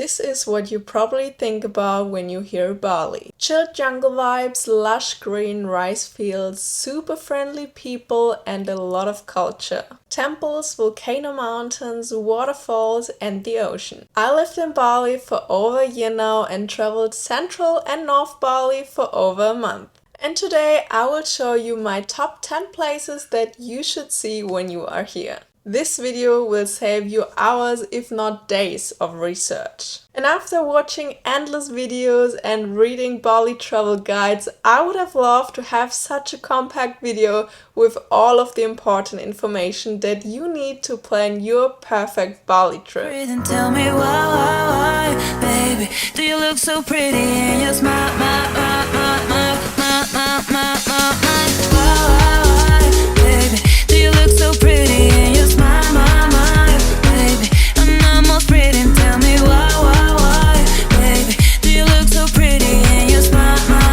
This is what you probably think about when you hear Bali. Chilled jungle vibes, lush green rice fields, super friendly people, and a lot of culture. Temples, volcano mountains, waterfalls, and the ocean. I lived in Bali for over a year now and traveled Central and North Bali for over a month. And today I will show you my top 10 places that you should see when you are here. This video will save you hours, if not days, of research. And after watching endless videos and reading Bali travel guides, I would have loved to have such a compact video with all of the important information that you need to plan your perfect Bali trip. Breathe and tell me why, baby, do you look so pretty in your smile, why, baby, do you look so pretty in your smile, baby, I'm almost pretty, tell me why, baby, do you look so pretty in your smile, yeah.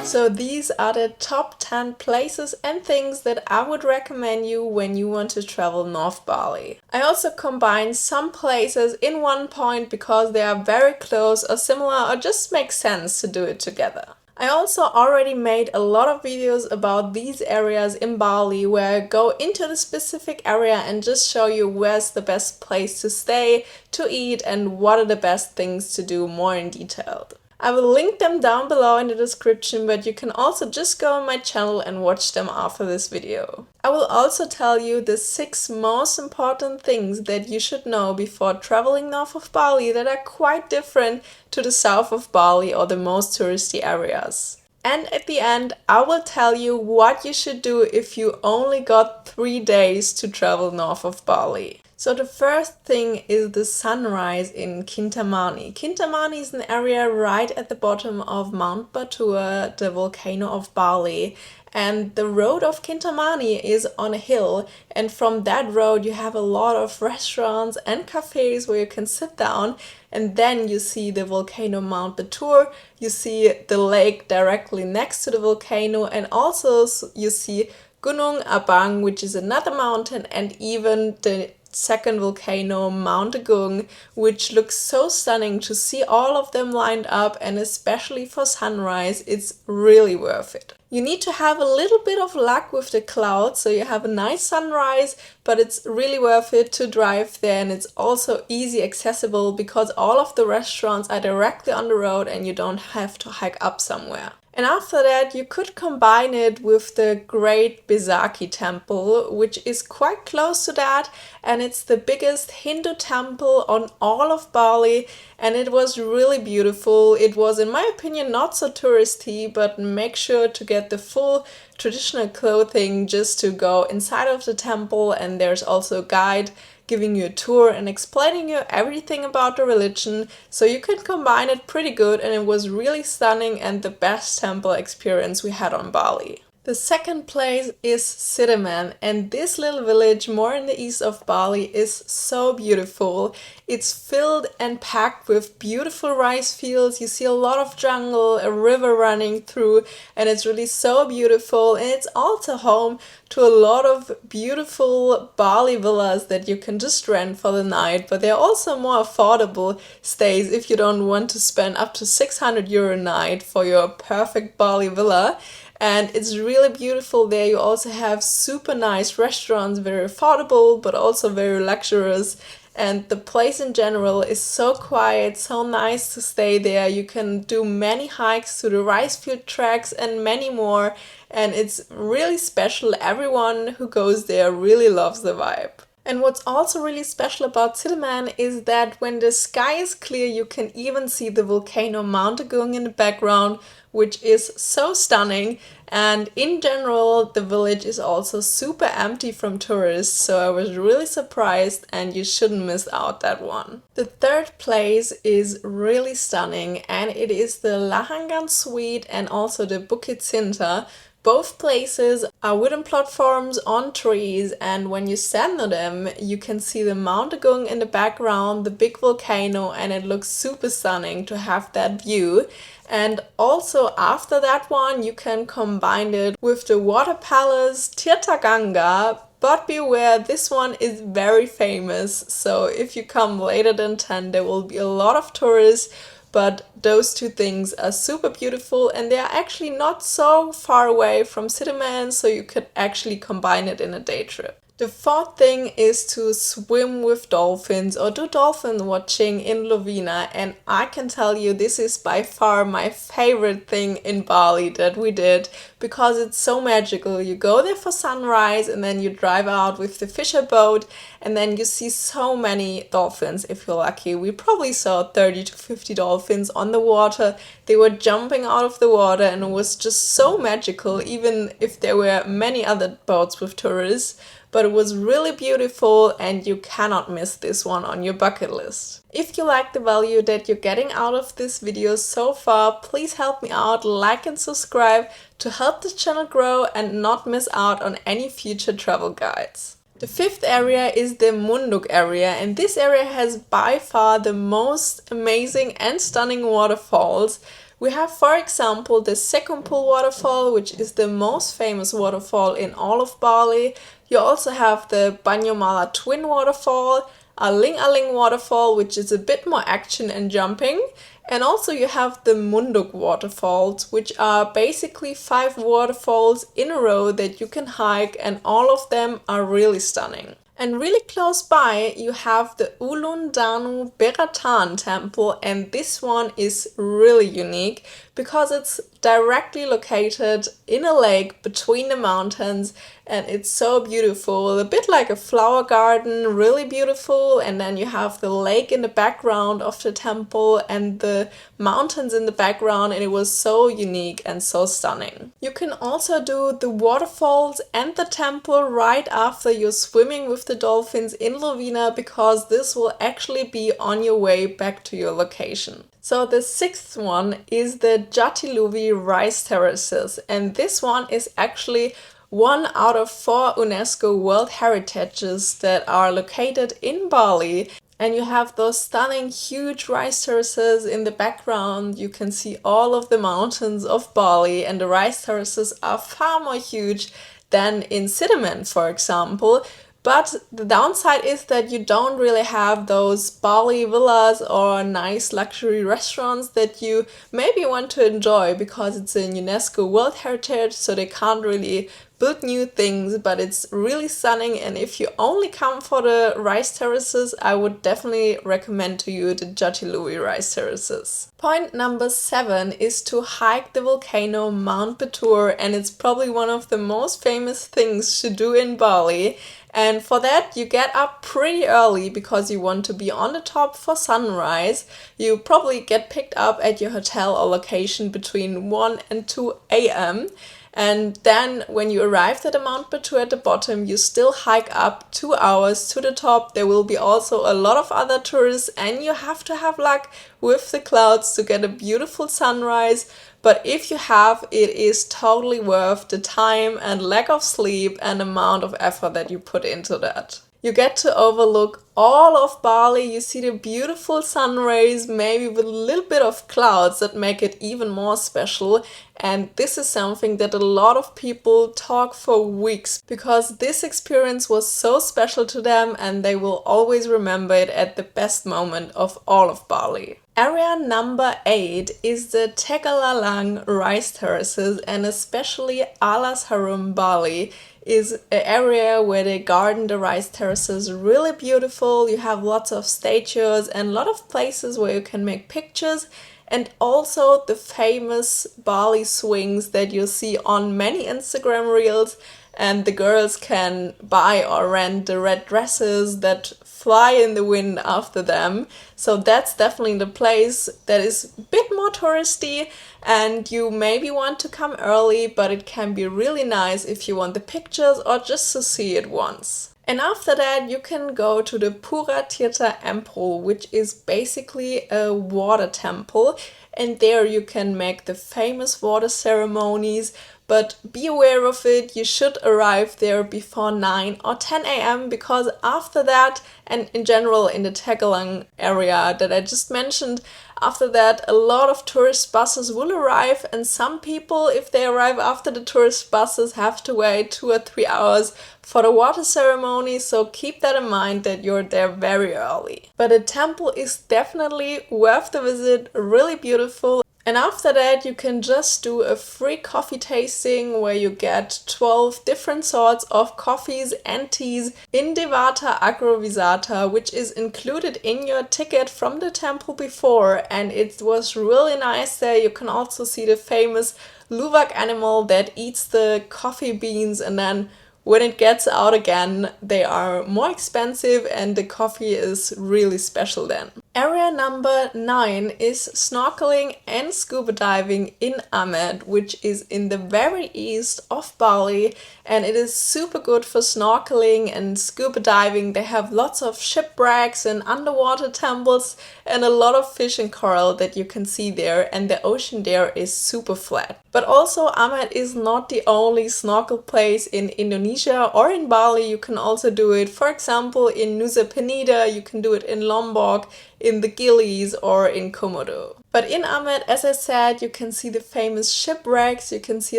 So these are the top 10 places and things that I would recommend you when you want to travel North Bali. I also combine some places in one point because they are very close or similar or just make sense to do it together. I also already made a lot of videos about these areas in Bali where I go into the specific area and just show you where's the best place to stay, to eat, and what are the best things to do more in detail. I will link them down below in the description, but you can also just go on my channel and watch them after this video. I will also tell you the 6 most important things that you should know before traveling north of Bali that are quite different to the south of Bali or the most touristy areas. And at the end, I will tell you what you should do if you only got 3 days to travel north of Bali. So the first thing is the sunrise in Kintamani. Kintamani is an area right at the bottom of Mount Batur, the volcano of Bali. And the road of Kintamani is on a hill, and from that road you have a lot of restaurants and cafes where you can sit down, and then you see the volcano Mount Batur, you see the lake directly next to the volcano, and also you see Gunung Abang, which is another mountain, and even the second volcano, Mount Agung, which looks so stunning. To see all of them lined up, and especially for sunrise, it's really worth it. You need to have a little bit of luck with the clouds, so you have a nice sunrise, but it's really worth it to drive there, and it's also easy accessible because all of the restaurants are directly on the road and you don't have to hike up somewhere. And after that, you could combine it with the Great Besakih temple, which is quite close to that, and it's the biggest Hindu temple on all of Bali, and it was really beautiful. It was, in my opinion, not so touristy, but make sure to get the full traditional clothing just to go inside of the temple, and there's also a guide giving you a tour and explaining you everything about the religion, so you can combine it pretty good, and it was really stunning and the best temple experience we had on Bali. The second place is Sidemen, and this little village more in the east of Bali is so beautiful. It's filled and packed with beautiful rice fields. You see a lot of jungle, a river running through, and it's really so beautiful. And it's also home to a lot of beautiful Bali villas that you can just rent for the night, but they're also more affordable stays if you don't want to spend up to 600 euro a night for your perfect Bali villa. And it's really beautiful there. You also have super nice restaurants, very affordable, but also very luxurious. And the place in general is so quiet, so nice to stay there. You can do many hikes to the rice field tracks and many more. And it's really special. Everyone who goes there really loves the vibe. And what's also really special about Sidemen is that when the sky is clear, you can even see the volcano Mount Agung in the background, which is so stunning. And in general, the village is also super empty from tourists, so I was really surprised, and you shouldn't miss out that one. The third place is really stunning, and it is the Lahangan suite and also the Bukit Sinta. Both places are wooden platforms on trees, and when you stand on them, you can see the Mount Agung in the background, the big volcano, and it looks super stunning to have that view. And also after that one, you can combine it with the water palace Tirta Gangga, But beware, this one is very famous, so if you come later than 10 there will be a lot of tourists, but those two things are super beautiful and they are actually not so far away from Sidemen, so you could actually combine it in a day trip. The fourth thing is to swim with dolphins or do dolphin watching in Lovina, and I can tell you this is by far my favorite thing in Bali that we did because it's so magical. You go there for sunrise and then you drive out with the fisher boat and then you see so many dolphins if you're lucky. We probably saw 30 to 50 dolphins on the water. They were jumping out of the water and it was just so magical, even if there were many other boats with tourists. But it was really beautiful and you cannot miss this one on your bucket list. If you like the value that you're getting out of this video so far, please help me out, like and subscribe to help the channel grow and not miss out on any future travel guides. The fifth area is the Munduk area, and this area has by far the most amazing and stunning waterfalls. We have, for example, the Sekumpul waterfall, which is the most famous waterfall in all of Bali. You also have the Banyomala twin waterfall, a Ling Aling waterfall, which is a bit more action and jumping. And also you have the Munduk waterfalls, which are basically 5 waterfalls in a row that you can hike, and all of them are really stunning. And really close by you have the Ulun Danu Beratan temple, and this one is really unique because it's directly located in a lake between the mountains and it's so beautiful, a bit like a flower garden, really beautiful. And then you have the lake in the background of the temple and the mountains in the background, and it was so unique and so stunning. You can also do the waterfalls and the temple right after you're swimming with the dolphins in Lovina, because this will actually be on your way back to your location. So the sixth one is the Jatiluwih rice terraces, and this one is actually 1 out of 4 UNESCO World Heritages that are located in Bali. And you have those stunning huge rice terraces in the background. You can see all of the mountains of Bali, and the rice terraces are far more huge than in Sidemen, for example. But the downside is that you don't really have those Bali villas or nice luxury restaurants that you maybe want to enjoy because it's a UNESCO World Heritage, so they can't really build new things, but it's really stunning. And if you only come for the rice terraces, I would definitely recommend to you the Jatiluwih rice terraces. Point number 7 is to hike the volcano Mount Batur, and it's probably one of the most famous things to do in Bali. And for that you get up pretty early because you want to be on the top for sunrise. You probably get picked up at your hotel or location between 1 and 2 a.m. And then when you arrive at the Mount Batur at the bottom, you still hike up 2 hours to the top. There will be also a lot of other tourists and you have to have luck with the clouds to get a beautiful sunrise. But if you have, it is totally worth the time and lack of sleep and amount of effort that you put into that. You get to overlook all of Bali, you see the beautiful sun rays, maybe with a little bit of clouds that make it even more special. And this is something that a lot of people talk for weeks because this experience was so special to them and they will always remember it at the best moment of all of Bali. Area number 8 is the Tegallalang rice terraces, and especially Alas Harum Bali is an area where they garden the rice terraces really beautiful. You have lots of statues and a lot of places where you can make pictures, and also the famous Bali swings that you see on many Instagram reels, and the girls can buy or rent the red dresses that fly in the wind after them. So that's definitely the place that is a bit more touristy, and you maybe want to come early, but it can be really nice if you want the pictures or just to see it once. And after that you can go to the Pura Tirta Temple, which is basically a water temple, and there you can make the famous water ceremonies. but be aware of it. You should arrive there before 9 or 10 a.m. because after that, and in general in the Tegallalang area that I just mentioned, after that a lot of tourist buses will arrive, and some people, if they arrive after the tourist buses, have to wait 2 or 3 hours for the water ceremony, so keep that in mind that you're there very early. But the temple is definitely worth the visit, really beautiful. And after that, you can just do a free coffee tasting where you get 12 different sorts of coffees and teas in Devata Agrovisata, which is included in your ticket from the temple before. And it was really nice there. You can also see the famous luwak animal that eats the coffee beans, and then when it gets out again, they are more expensive and the coffee is really special then. Area number 9 is snorkeling and scuba diving in Amed, which is in the very east of Bali, and it is super good for snorkeling and scuba diving. They have lots of shipwrecks and underwater temples and a lot of fish and coral that you can see there, and the ocean there is super flat. But also Amed is not the only snorkel place in Indonesia or in Bali. You can also do it, for example, in Nusa Penida, you can do it in Lombok, in the Gillies or in Komodo. But in Amed, as I said, you can see the famous shipwrecks, you can see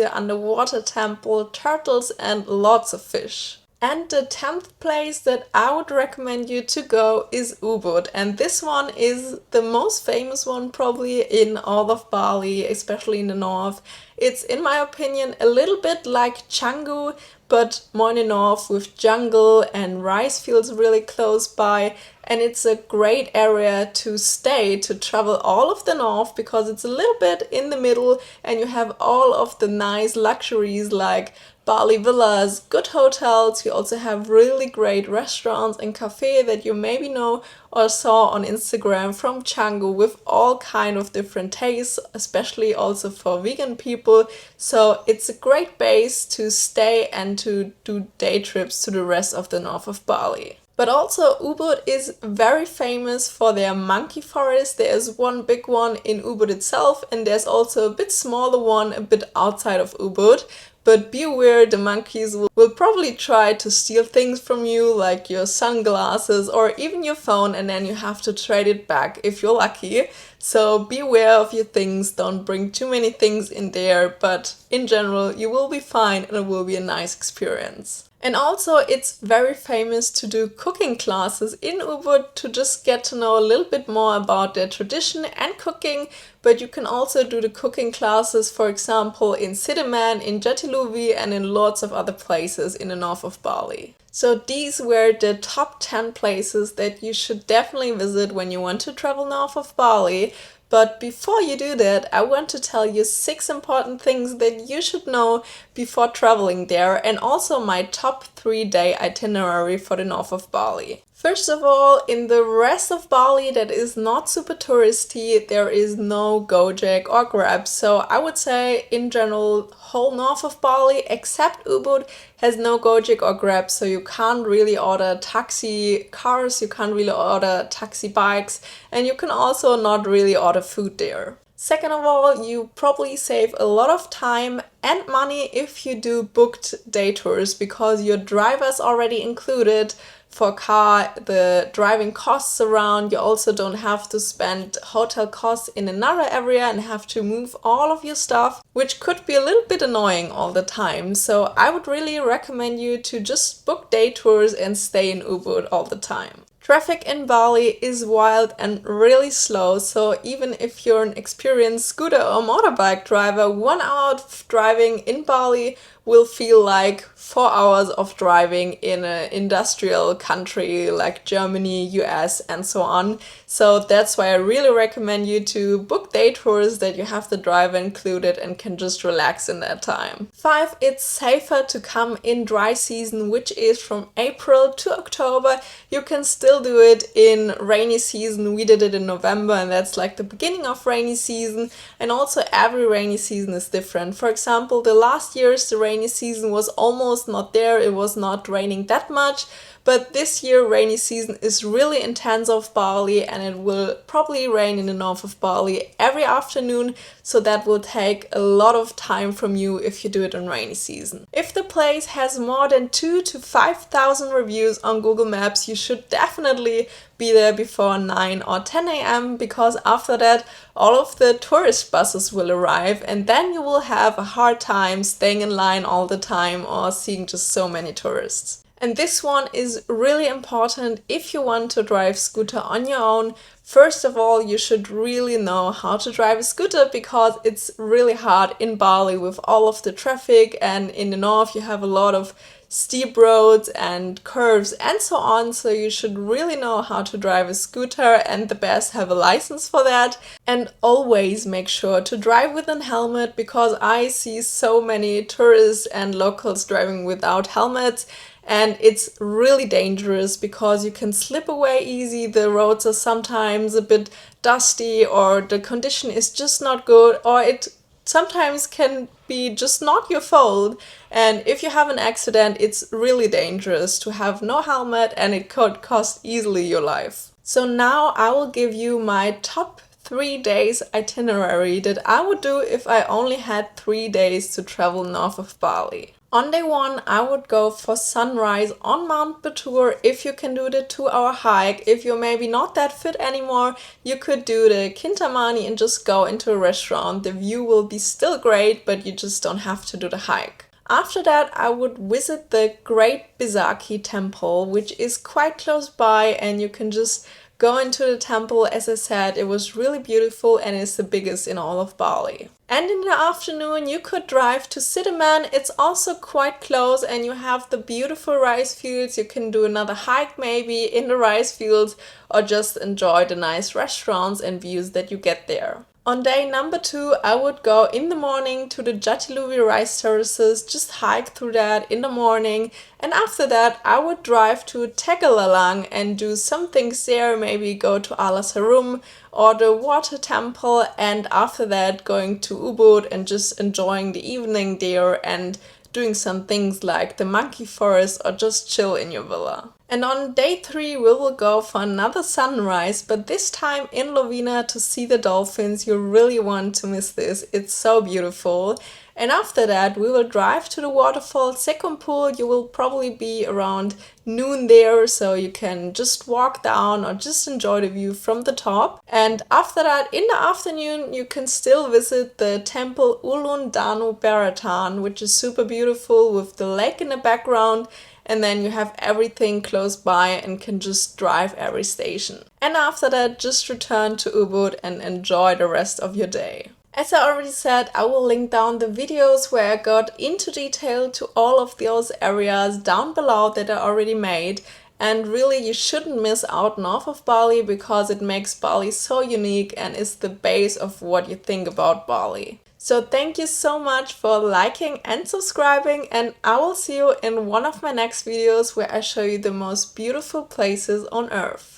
the underwater temple, turtles and lots of fish. And the 10th place that I would recommend you to go is Ubud, and this one is the most famous one probably in all of Bali, especially in the north. It's, in my opinion, a little bit like Canggu, but more in the north with jungle and rice fields really close by, and it's a great area to stay, to travel all of the north because it's a little bit in the middle and you have all of the nice luxuries like Bali villas, good hotels. You also have really great restaurants and cafe that you maybe know or saw on Instagram from Canggu with all kind of different tastes, especially also for vegan people. So it's a great base to stay and to do day trips to the rest of the north of Bali. But also Ubud is very famous for their monkey forest. There is one big one in Ubud itself, and there's also a bit smaller one a bit outside of Ubud. But be aware, the monkeys will probably try to steal things from you, like your sunglasses or even your phone, and then you have to trade it back if you're lucky. So be aware of your things, don't bring too many things in there, but in general you will be fine and it will be a nice experience. And also it's very famous to do cooking classes in Ubud to just get to know a little bit more about their tradition and cooking, but you can also do the cooking classes, for example, in Sidemen, in Jatiluwih and in lots of other places in the north of Bali. So these were the top 10 places that you should definitely visit when you want to travel north of Bali. But before you do that, I want to tell you 6 important things that you should know before traveling there, and also my top 3-day itinerary for the north of Bali. First of all, in the rest of Bali that is not super touristy, there is no Gojek or Grab. So I would say in general, whole north of Bali except Ubud has no Gojek or Grab. So you can't really order taxi cars, you can't really order taxi bikes, and you can also not really order food there. Second of all, you probably save a lot of time and money if you do booked day tours because your driver's already included. For car, the driving costs around, you also don't have to spend hotel costs in another area and have to move all of your stuff, which could be a little bit annoying all the time. So I would really recommend you to just book day tours and stay in Ubud all the time. Traffic in Bali is wild and really slow, so even if you're an experienced scooter or motorbike driver, 1 hour of driving in Bali will feel like 4 hours of driving in an industrial country like Germany, US and so on. So that's why I really recommend you to book day tours that you have the driver included and can just relax in that time. 5, it's safer to come in dry season, which is from April to October. You can still do it in rainy season. We did it in November and that's like the beginning of rainy season, and also every rainy season is different. For example, the last year's the rainy season was almost not there, it was not raining that much, but this year rainy season is really intense off Bali, and it will probably rain in the north of Bali every afternoon, so that will take a lot of time from you if you do it on rainy season. If the place has more than 2,000 to 5,000 reviews on Google Maps, you should definitely be there before 9 or 10 a.m. because after that all of the tourist buses will arrive, and then you will have a hard time staying in line all the time or seeing just so many tourists. And this one is really important if you want to drive scooter on your own. First of all, you should really know how to drive a scooter because it's really hard in Bali with all of the traffic, and in the north you have a lot of steep roads and curves and so on, so you should really know how to drive a scooter, and the best have a license for that. And always make sure to drive with a helmet because I see so many tourists and locals driving without helmets, and it's really dangerous because you can slip away easy. The roads are sometimes a bit dusty, or the condition is just not good, or it sometimes can be just not your fault, and if you have an accident it's really dangerous to have no helmet, and it could cost easily your life. So now I will give you my top 3 days itinerary that I would do if I only had 3 days to travel north of Bali. On day 1, I would go for sunrise on Mount Batur if you can do the 2-hour hike. If you're maybe not that fit anymore, you could do the Kintamani and just go into a restaurant. The view will be still great, but you just don't have to do the hike. After that, I would visit the Great Besakih temple, which is quite close by, and you can just go into the temple. As I said, it was really beautiful and it's the biggest in all of Bali. And in the afternoon you could drive to Sidemen. It's also quite close and you have the beautiful rice fields. You can do another hike maybe in the rice fields or just enjoy the nice restaurants and views that you get there. On day number 2, I would go in the morning to the Jatiluwih rice terraces, just hike through that in the morning, and after that I would drive to Tegallalang and do some things there, maybe go to Al Sarum or the water temple, and after that going to Ubud and just enjoying the evening there and doing some things like the monkey forest or just chill in your villa. And on day 3 we will go for another sunrise, but this time in Lovina to see the dolphins. You really want to miss this, it's so beautiful. And after that we will drive to the waterfall second pool. You will probably be around noon there, so you can just walk down or just enjoy the view from the top. And after that in the afternoon you can still visit the temple Ulun Danu Baratan, which is super beautiful with the lake in the background. And then you have everything close by and can just drive every station. And after that just return to Ubud and enjoy the rest of your day. As I already said, I will link down the videos where I got into detail to all of those areas down below that I already made. And really you shouldn't miss out north of Bali because it makes Bali so unique and is the base of what you think about Bali. So thank you so much for liking and subscribing, and I will see you in one of my next videos where I show you the most beautiful places on earth.